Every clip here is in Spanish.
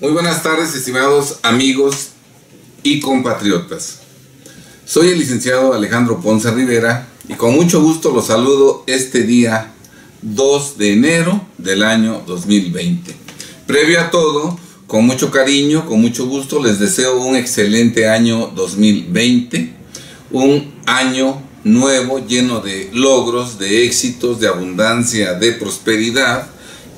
Muy buenas tardes, estimados amigos y compatriotas. Soy el licenciado Alejandro Ponce Rivera y con mucho gusto los saludo este día 2 de enero del año 2020. Previo a todo, con mucho cariño, con mucho gusto, les deseo un excelente año 2020, un año nuevo lleno de logros, de éxitos, de abundancia, de prosperidad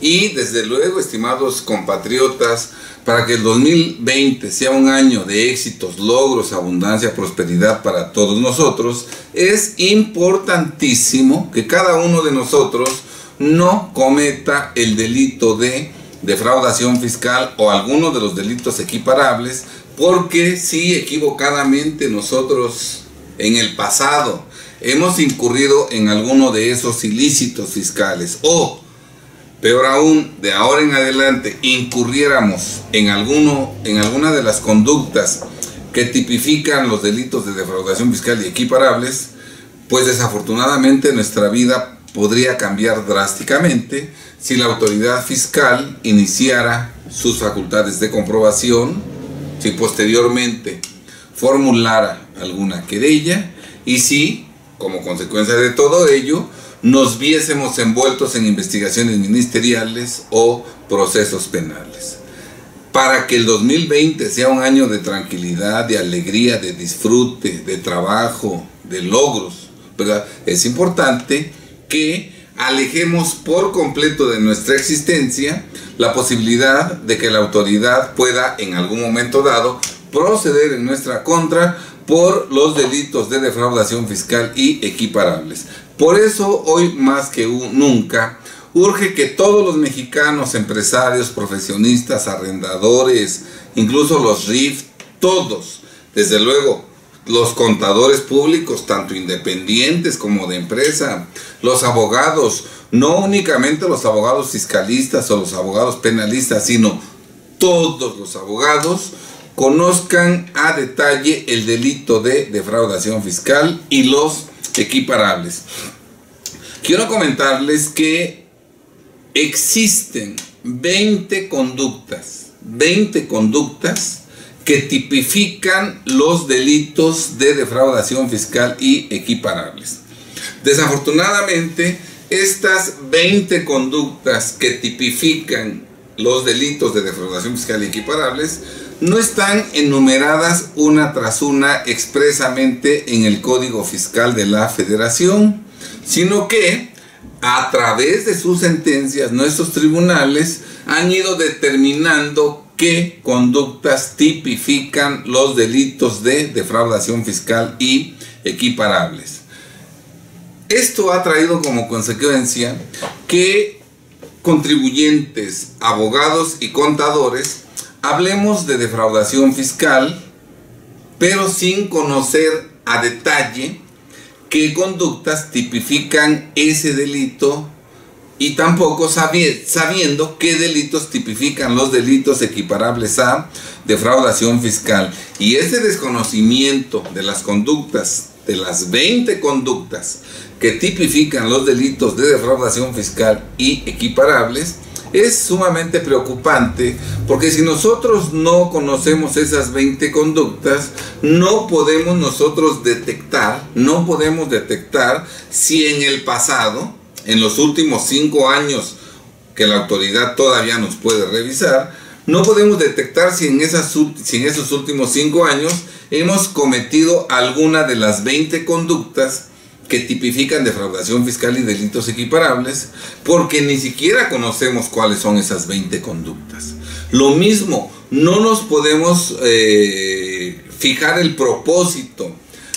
y desde luego, estimados compatriotas, para que el 2020 sea un año de éxitos, logros, abundancia, prosperidad para todos nosotros, es importantísimo que cada uno de nosotros no cometa el delito de defraudación fiscal o alguno de los delitos equiparables, porque si equivocadamente nosotros en el pasado hemos incurrido en alguno de esos ilícitos fiscales o peor aún, de ahora en adelante incurriéramos en alguna de las conductas que tipifican los delitos de defraudación fiscal y equiparables, pues desafortunadamente nuestra vida podría cambiar drásticamente si la autoridad fiscal iniciara sus facultades de comprobación, si posteriormente formulara alguna querella y si, como consecuencia de todo ello, nos viésemos envueltos en investigaciones ministeriales o procesos penales. Para que el 2020 sea un año de tranquilidad, de alegría, de disfrute, de trabajo, de logros, ¿verdad? Es importante que alejemos por completo de nuestra existencia la posibilidad de que la autoridad pueda en algún momento dado proceder en nuestra contra por los delitos de defraudación fiscal y equiparables. Por eso, hoy más que nunca, urge que todos los mexicanos, empresarios, profesionistas, arrendadores, incluso los RIF, todos, desde luego, los contadores públicos, tanto independientes como de empresa, los abogados, no únicamente los abogados fiscalistas o los abogados penalistas, sino todos los abogados, conozcan a detalle el delito de defraudación fiscal y los equiparables. Quiero comentarles que existen 20 conductas que tipifican los delitos de defraudación fiscal y equiparables. Desafortunadamente, estas 20 conductas que tipifican los delitos de defraudación fiscal y equiparables no están enumeradas una tras una expresamente en el Código Fiscal de la Federación, sino que a través de sus sentencias nuestros tribunales han ido determinando qué conductas tipifican los delitos de defraudación fiscal y equiparables. Esto ha traído como consecuencia que contribuyentes, abogados y contadores hablemos de defraudación fiscal, pero sin conocer a detalle qué conductas tipifican ese delito y tampoco sabiendo qué delitos tipifican los delitos equiparables a defraudación fiscal. Y ese desconocimiento de las conductas, de las 20 conductas que tipifican los delitos de defraudación fiscal y equiparables, es sumamente preocupante, porque si nosotros no conocemos esas 20 conductas, no podemos nosotros detectar si en el pasado, en los últimos 5 años que la autoridad todavía nos puede revisar, no podemos detectar si en esos últimos 5 años hemos cometido alguna de las 20 conductas que tipifican defraudación fiscal y delitos equiparables, porque ni siquiera conocemos cuáles son esas 20 conductas. Lo mismo, no nos podemos fijar el propósito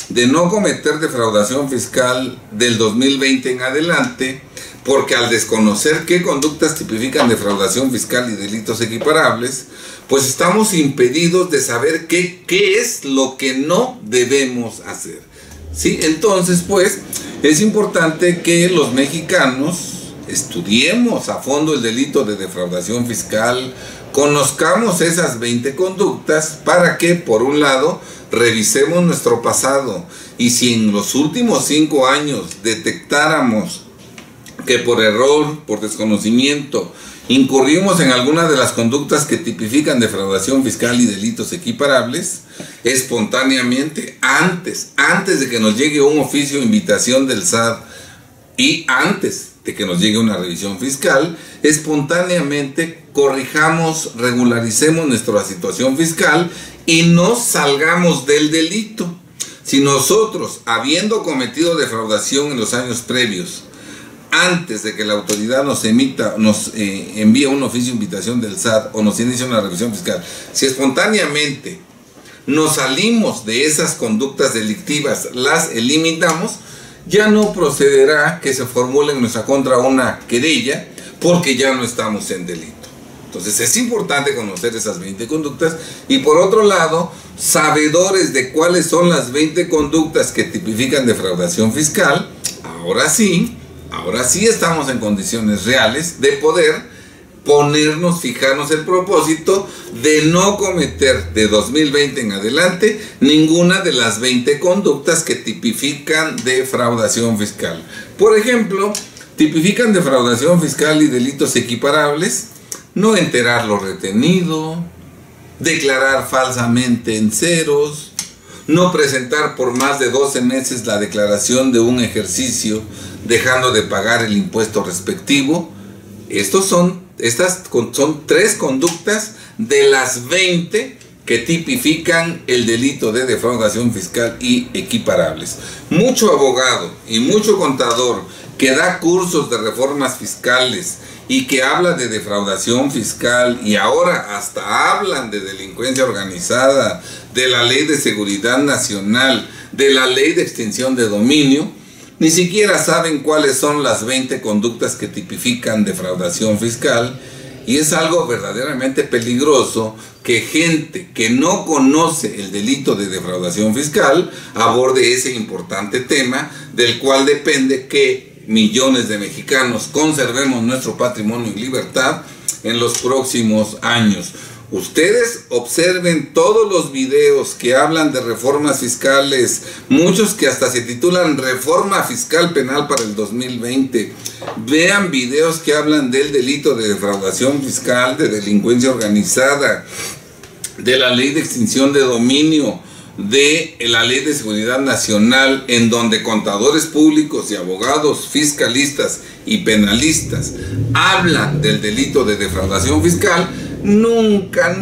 de no cometer defraudación fiscal del 2020 en adelante, porque al desconocer qué conductas tipifican defraudación fiscal y delitos equiparables, pues estamos impedidos de saber qué es lo que no debemos hacer. ¿Sí? Entonces, pues, es importante que los mexicanos estudiemos a fondo el delito de defraudación fiscal, conozcamos esas 20 conductas para que, por un lado, revisemos nuestro pasado y si en los últimos 5 años detectáramos que por error, por desconocimiento, incurrimos en alguna de las conductas que tipifican defraudación fiscal y delitos equiparables, espontáneamente, antes de que nos llegue un oficio de invitación del SAT y antes de que nos llegue una revisión fiscal, espontáneamente corrijamos, regularicemos nuestra situación fiscal y no salgamos del delito. Si nosotros, habiendo cometido defraudación en los años previos, antes de que la autoridad nos envíe un oficio de invitación del SAT o nos inicie una revisión fiscal, si espontáneamente nos salimos de esas conductas delictivas, las eliminamos, ya no procederá que se formule en nuestra contra una querella porque ya no estamos en delito. Entonces es importante conocer esas 20 conductas y por otro lado, sabedores de cuáles son las 20 conductas que tipifican defraudación fiscal, ahora sí estamos en condiciones reales de poder fijarnos el propósito de no cometer de 2020 en adelante ninguna de las 20 conductas que tipifican defraudación fiscal. Por ejemplo, tipifican defraudación fiscal y delitos equiparables: no enterar lo retenido, declarar falsamente en ceros, no presentar por más de 12 meses la declaración de un ejercicio dejando de pagar el impuesto respectivo. Estas son 3 conductas de las 20 que tipifican el delito de defraudación fiscal y equiparables. Mucho abogado y mucho contador que da cursos de reformas fiscales y que habla de defraudación fiscal y ahora hasta hablan de delincuencia organizada, de la Ley de Seguridad Nacional, de la Ley de Extinción de Dominio, ni siquiera saben cuáles son las 20 conductas que tipifican defraudación fiscal, y es algo verdaderamente peligroso que gente que no conoce el delito de defraudación fiscal aborde ese importante tema del cual depende que millones de mexicanos conservemos nuestro patrimonio y libertad en los próximos años. Ustedes observen todos los videos que hablan de reformas fiscales, muchos que hasta se titulan Reforma Fiscal Penal para el 2020. Vean videos que hablan del delito de defraudación fiscal, de delincuencia organizada, de la Ley de Extinción de Dominio, de la Ley de Seguridad Nacional, en donde contadores públicos y abogados fiscalistas y penalistas hablan del delito de defraudación fiscal. Nunca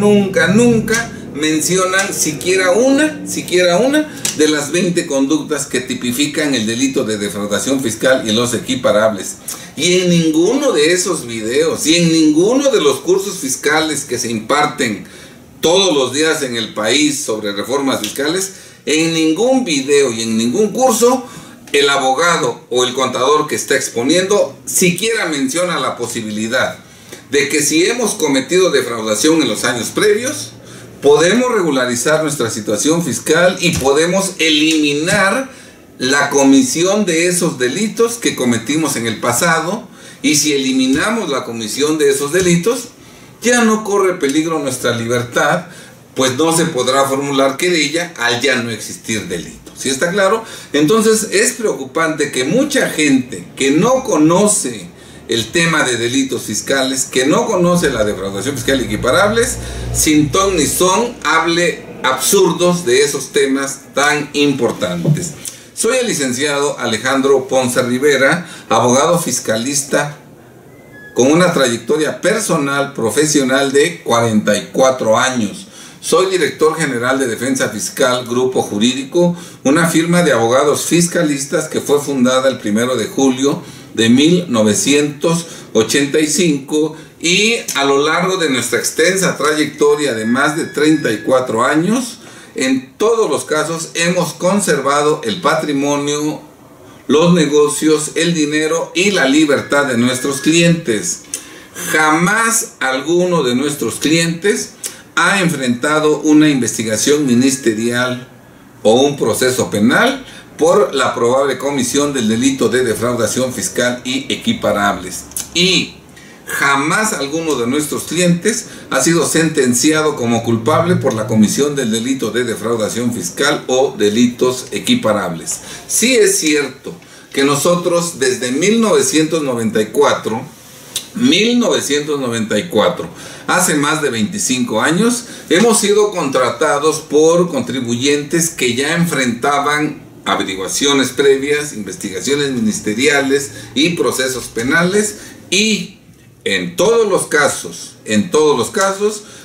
mencionan siquiera una de las 20 conductas que tipifican el delito de defraudación fiscal y los equiparables. Y en ninguno de esos videos y en ninguno de los cursos fiscales que se imparten todos los días en el país sobre reformas fiscales, en ningún video y en ningún curso el abogado o el contador que está exponiendo siquiera menciona la posibilidad de que si hemos cometido defraudación en los años previos, podemos regularizar nuestra situación fiscal y podemos eliminar la comisión de esos delitos que cometimos en el pasado, y si eliminamos la comisión de esos delitos, ya no corre peligro nuestra libertad, pues no se podrá formular querella al ya no existir delito. ¿Sí está claro? Entonces es preocupante que mucha gente que no conoce el tema de delitos fiscales, que no conoce la defraudación fiscal y equiparables, sin ton ni son, hable absurdos de esos temas tan importantes. Soy el licenciado Alejandro Ponce Rivera, abogado fiscalista con una trayectoria personal profesional de 44 años. Soy director general de Defensa Fiscal Grupo Jurídico, una firma de abogados fiscalistas que fue fundada el 1 de julio de 1985, y a lo largo de nuestra extensa trayectoria de más de 34 años, en todos los casos hemos conservado el patrimonio, los negocios, el dinero y la libertad de nuestros clientes. Jamás alguno de nuestros clientes ha enfrentado una investigación ministerial o un proceso penal por la probable comisión del delito de defraudación fiscal y equiparables. Y jamás alguno de nuestros clientes ha sido sentenciado como culpable por la comisión del delito de defraudación fiscal o delitos equiparables. Sí es cierto que nosotros desde 1994, hace más de 25 años, hemos sido contratados por contribuyentes que ya enfrentaban averiguaciones previas, investigaciones ministeriales y procesos penales, y en todos los casos,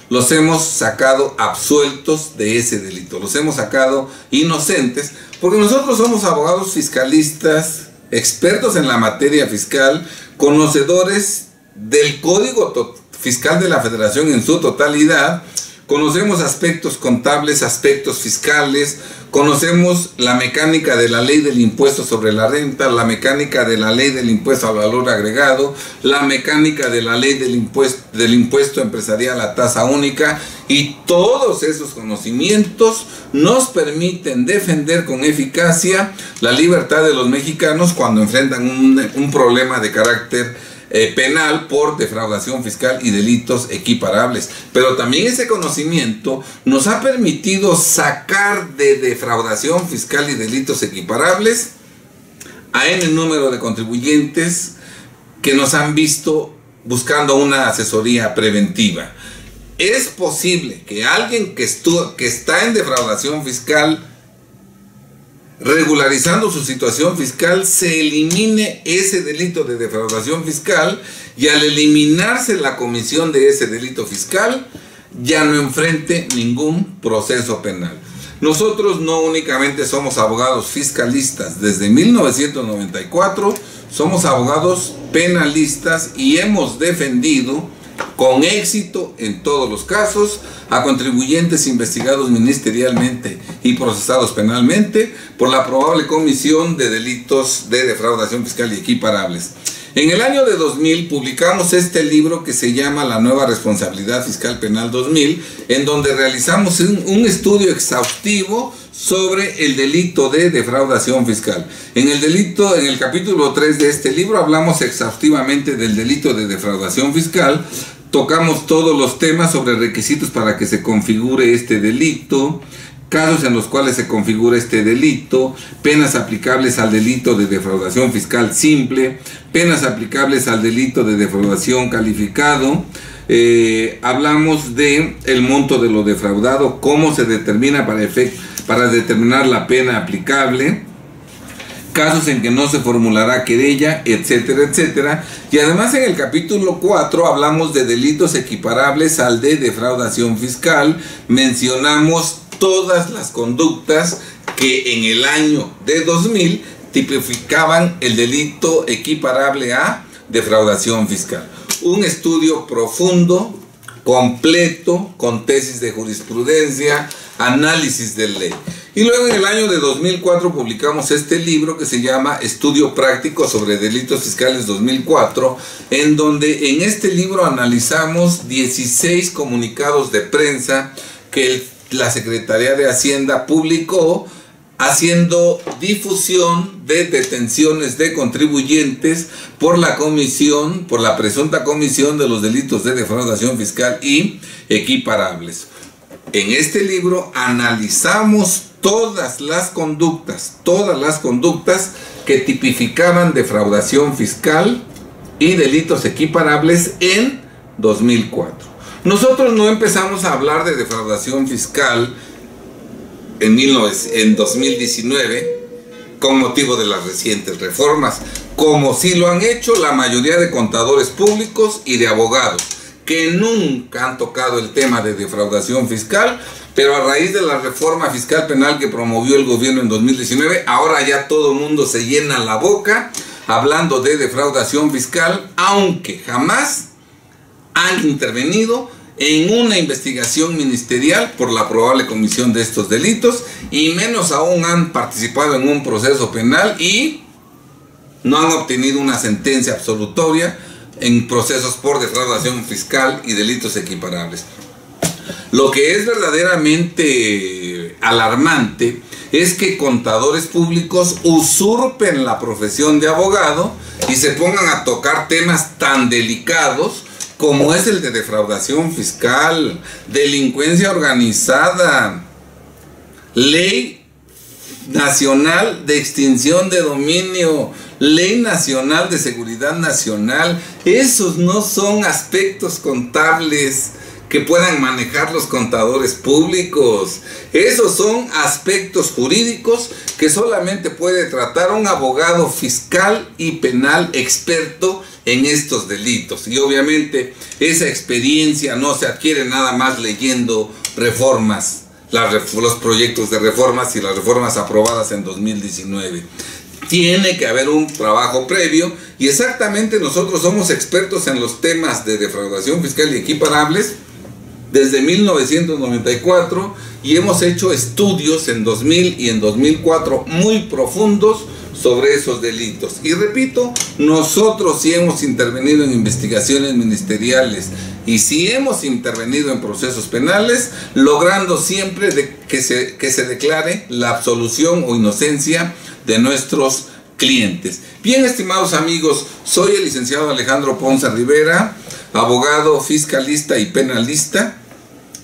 los hemos sacado absueltos de ese delito, los hemos sacado inocentes, porque nosotros somos abogados fiscalistas, expertos en la materia fiscal, conocedores del Código Fiscal de la Federación en su totalidad, conocemos aspectos contables, aspectos fiscales, conocemos la mecánica de la ley del impuesto sobre la renta, la mecánica de la ley del impuesto al valor agregado, la mecánica de la ley del impuesto empresarial a tasa única, y todos esos conocimientos nos permiten defender con eficacia la libertad de los mexicanos cuando enfrentan un problema de carácter penal por defraudación fiscal y delitos equiparables. Pero también ese conocimiento nos ha permitido sacar de defraudación fiscal y delitos equiparables a N número de contribuyentes que nos han visto buscando una asesoría preventiva. Es posible que alguien que está en defraudación fiscal, regularizando su situación fiscal, se elimine ese delito de defraudación fiscal, y al eliminarse la comisión de ese delito fiscal, ya no enfrente ningún proceso penal. Nosotros no únicamente somos abogados fiscalistas desde 1994, somos abogados penalistas y hemos defendido con éxito en todos los casos a contribuyentes investigados ministerialmente y procesados penalmente por la probable comisión de delitos de defraudación fiscal y equiparables. En el año de 2000 publicamos este libro que se llama La Nueva Responsabilidad Fiscal Penal 2000, en donde realizamos un estudio exhaustivo sobre el delito de defraudación fiscal. En el capítulo 3 de este libro hablamos exhaustivamente del delito de defraudación fiscal. Tocamos todos los temas sobre requisitos para que se configure este delito, casos en los cuales se configura este delito, penas aplicables al delito de defraudación fiscal simple, penas aplicables al delito de defraudación calificado. Hablamos de el monto de lo defraudado, cómo se determina para determinar la pena aplicable, casos en que no se formulará querella, etcétera, etcétera. Y además en el capítulo 4 hablamos de delitos equiparables al de defraudación fiscal. Mencionamos todas las conductas que en el año de 2000 tipificaban el delito equiparable a defraudación fiscal. Un estudio profundo, completo, con tesis de jurisprudencia, análisis de ley. Y luego en el año de 2004 publicamos este libro que se llama Estudio Práctico sobre Delitos Fiscales 2004, en donde en este libro analizamos 16 comunicados de prensa que la Secretaría de Hacienda publicó haciendo difusión de detenciones de contribuyentes por la presunta comisión de los delitos de defraudación fiscal y equiparables. En este libro analizamos todas las conductas que tipificaban defraudación fiscal y delitos equiparables en 2004. Nosotros no empezamos a hablar de defraudación fiscal en 2019 con motivo de las recientes reformas, como sí lo han hecho la mayoría de contadores públicos y de abogados, que nunca han tocado el tema de defraudación fiscal, pero a raíz de la reforma fiscal penal que promovió el gobierno en 2019, ahora ya todo el mundo se llena la boca hablando de defraudación fiscal, aunque jamás han intervenido en una investigación ministerial por la probable comisión de estos delitos, y menos aún han participado en un proceso penal y no han obtenido una sentencia absolutoria en procesos por defraudación fiscal y delitos equiparables. Lo que es verdaderamente alarmante es que contadores públicos usurpen la profesión de abogado y se pongan a tocar temas tan delicados como es el de defraudación fiscal, delincuencia organizada, ley nacional de extinción de dominio, ley nacional de seguridad nacional. Esos no son aspectos contables que puedan manejar los contadores públicos. Esos son aspectos jurídicos que solamente puede tratar un abogado fiscal y penal experto en estos delitos. Y obviamente esa experiencia no se adquiere nada más leyendo reformas, los proyectos de reformas y las reformas aprobadas en 2019. Tiene que haber un trabajo previo, y exactamente nosotros somos expertos en los temas de defraudación fiscal y equiparables desde 1994, y hemos hecho estudios en 2000 y en 2004 muy profundos sobre esos delitos. Y repito, nosotros sí hemos intervenido en investigaciones ministeriales y sí hemos intervenido en procesos penales, logrando siempre que se declare la absolución o inocencia de nuestros clientes. Bien, estimados amigos, soy el licenciado Alejandro Ponce Rivera, abogado, fiscalista y penalista,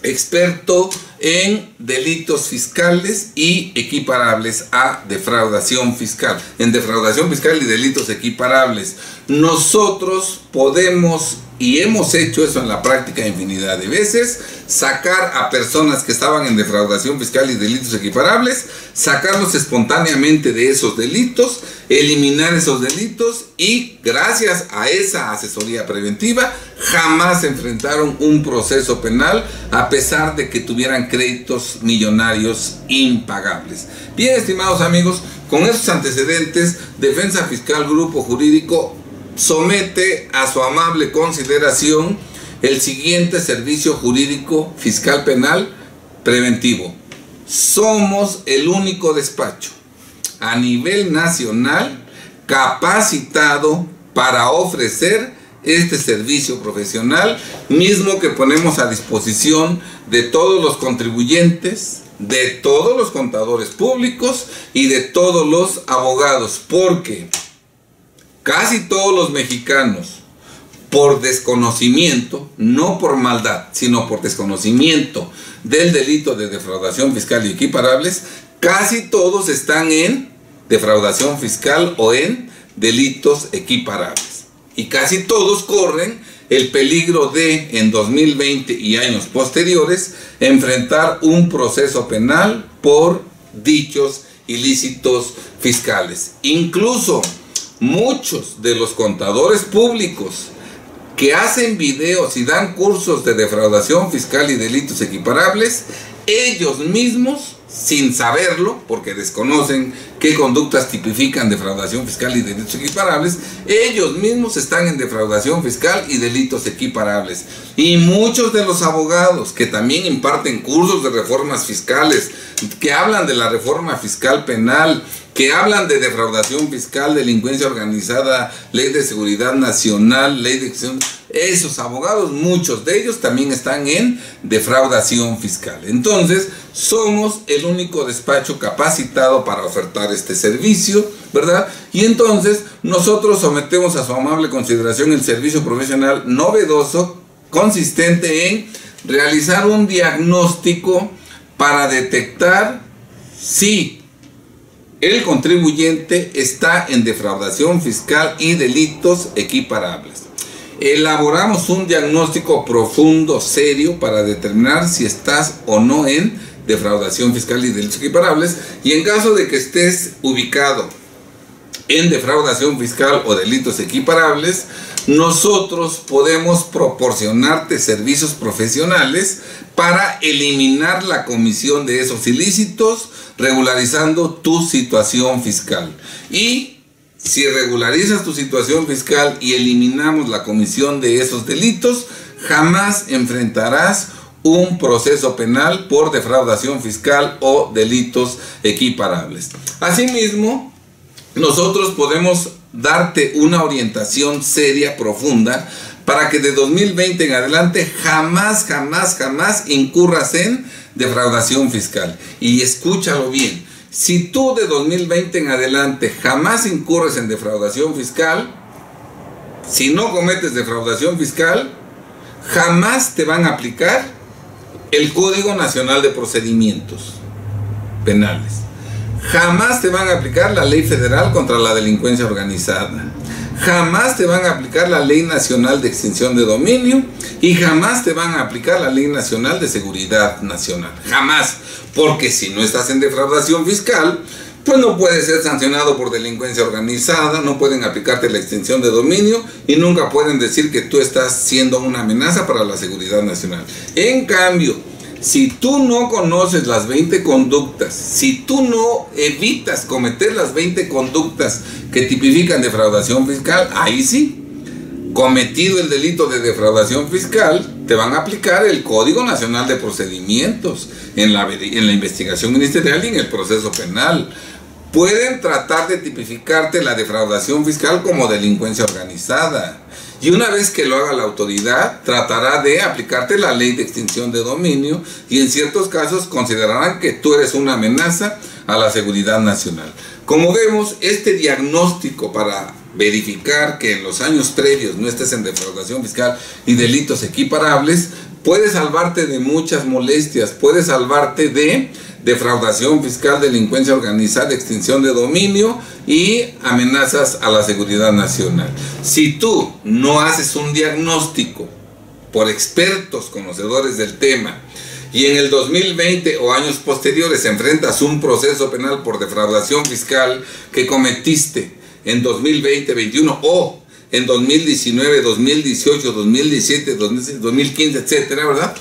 experto en delitos fiscales y equiparables a defraudación fiscal. En defraudación fiscal y delitos equiparables, nosotros podemos, y hemos hecho eso en la práctica infinidad de veces, sacar a personas que estaban en defraudación fiscal y delitos equiparables, sacarlos espontáneamente de esos delitos, eliminar esos delitos, y gracias a esa asesoría preventiva jamás enfrentaron un proceso penal a pesar de que tuvieran créditos millonarios impagables. Bien, estimados amigos, con esos antecedentes, Defensa Fiscal Grupo Jurídico somete a su amable consideración el siguiente servicio jurídico fiscal penal preventivo. Somos el único despacho a nivel nacional capacitado para ofrecer este servicio profesional, mismo que ponemos a disposición de todos los contribuyentes, de todos los contadores públicos y de todos los abogados, porque casi todos los mexicanos, por desconocimiento, no por maldad, sino por desconocimiento del delito de defraudación fiscal y equiparables, casi todos están en defraudación fiscal o en delitos equiparables. Y casi todos corren el peligro de, en 2020 y años posteriores, enfrentar un proceso penal por dichos ilícitos fiscales. Incluso muchos de los contadores públicos que hacen videos y dan cursos de defraudación fiscal y delitos equiparables, ellos mismos, sin saberlo, porque desconocen qué conductas tipifican defraudación fiscal y delitos equiparables, ellos mismos están en defraudación fiscal y delitos equiparables. Y muchos de los abogados que también imparten cursos de reformas fiscales, que hablan de la reforma fiscal penal, que hablan de defraudación fiscal, delincuencia organizada, ley de seguridad nacional, ley de... Esos abogados, muchos de ellos también están en defraudación fiscal. Entonces, somos el único despacho capacitado para ofertar este servicio, ¿verdad? Y entonces, nosotros sometemos a su amable consideración el servicio profesional novedoso, consistente en realizar un diagnóstico para detectar si el contribuyente está en defraudación fiscal y delitos equiparables. Elaboramos un diagnóstico profundo, serio, para determinar si estás o no en defraudación fiscal y delitos equiparables, y en caso de que estés ubicado en defraudación fiscal o delitos equiparables, nosotros podemos proporcionarte servicios profesionales para eliminar la comisión de esos ilícitos, regularizando tu situación fiscal. Y si regularizas tu situación fiscal y eliminamos la comisión de esos delitos, jamás enfrentarás un proceso penal por defraudación fiscal o delitos equiparables. Asimismo, nosotros podemos darte una orientación seria, profunda, para que de 2020 en adelante jamás incurras en defraudación fiscal. Y escúchalo bien. Si tú de 2020 en adelante jamás incurres en defraudación fiscal, si no cometes defraudación fiscal, jamás te van a aplicar el Código Nacional de Procedimientos Penales. Jamás te van a aplicar la ley federal contra la delincuencia organizada. Jamás te van a aplicar la ley nacional de extinción de dominio y jamás te van a aplicar la ley nacional de seguridad nacional. Jamás. Porque si no estás en defraudación fiscal, pues no puedes ser sancionado por delincuencia organizada, no pueden aplicarte la extinción de dominio y nunca pueden decir que tú estás siendo una amenaza para la seguridad nacional. En cambio, si tú no conoces las 20 conductas, si tú no evitas cometer las 20 conductas que tipifican defraudación fiscal, ahí sí, cometido el delito de defraudación fiscal, te van a aplicar el Código Nacional de Procedimientos en la investigación ministerial y en el proceso penal. Pueden tratar de tipificarte la defraudación fiscal como delincuencia organizada. Y una vez que lo haga la autoridad, tratará de aplicarte la ley de extinción de dominio y en ciertos casos considerarán que tú eres una amenaza a la seguridad nacional. Como vemos, este diagnóstico para verificar que en los años previos no estés en defraudación fiscal y delitos equiparables, puede salvarte de muchas molestias, puede salvarte de defraudación fiscal, delincuencia organizada, extinción de dominio y amenazas a la seguridad nacional. Si tú no haces un diagnóstico por expertos conocedores del tema y en el 2020 o años posteriores enfrentas un proceso penal por defraudación fiscal que cometiste en 2020, 2021 o en 2019, 2018, 2017, 2015, etcétera, ¿verdad?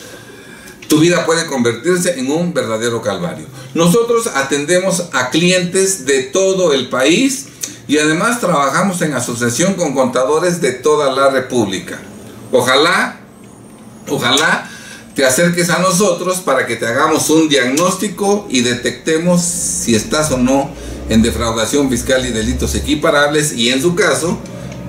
Tu vida puede convertirse en un verdadero calvario. Nosotros atendemos a clientes de todo el país y además trabajamos en asociación con contadores de toda la República. Ojalá te acerques a nosotros para que te hagamos un diagnóstico y detectemos si estás o no en defraudación fiscal y delitos equiparables y en su caso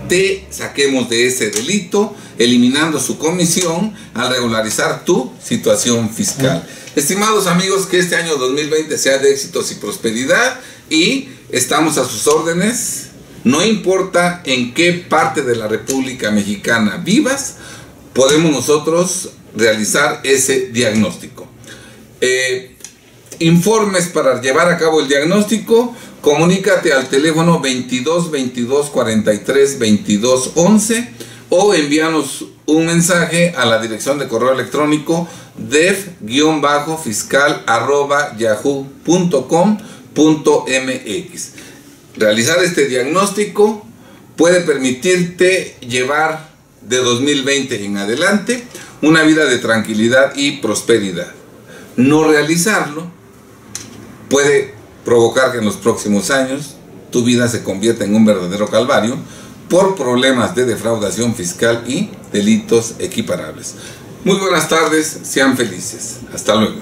te saquemos de ese delito, eliminando su comisión al regularizar tu situación fiscal. Estimados amigos, que este año 2020 sea de éxitos y prosperidad y estamos a sus órdenes. No importa en qué parte de la República Mexicana vivas, podemos nosotros realizar ese diagnóstico. Informes para llevar a cabo el diagnóstico, comunícate al teléfono 22 22 43 22 11 o envíanos un mensaje a la dirección de correo electrónico def-fiscal@yahoo.com.mx. Realizar este diagnóstico puede permitirte llevar de 2020 en adelante una vida de tranquilidad y prosperidad. No realizarlo puede provocar que en los próximos años tu vida se convierta en un verdadero calvario por problemas de defraudación fiscal y delitos equiparables. Muy buenas tardes, sean felices. Hasta luego.